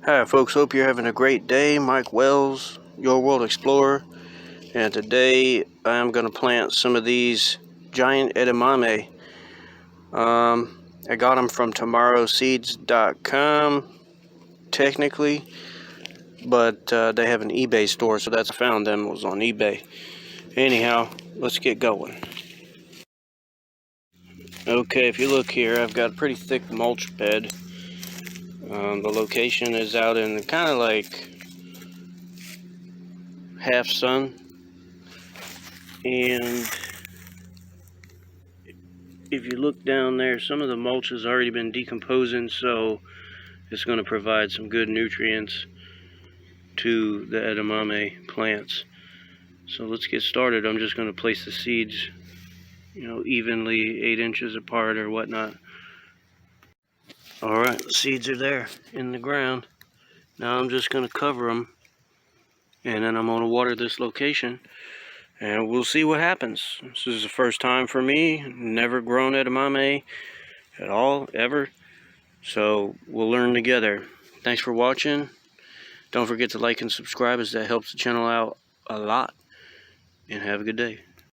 Hi folks, hope you're having a great day. Mike Wells, Your World Explorer, and today I'm going to plant some of these giant edamame. I got them from tomorrowseeds.com technically, but they have an eBay store, so that's how I found them, was on eBay. Anyhow, let's get going. Okay, if you look here, I've got a pretty thick mulch bed. The location is out in kind of like half sun, and if you look down there, some of the mulch has already been decomposing, so it's going to provide some good nutrients to the edamame plants. So let's get started. I'm just going to place the seeds, evenly 8 inches apart or whatnot. Alright, the seeds are there in the ground. Now I'm just going to cover them, and then I'm going to water this location, and we'll see what happens. This is the first time for me. Never grown edamame at all, ever. So we'll learn together. Thanks for watching. Don't forget to like and subscribe, as that helps the channel out a lot. And have a good day.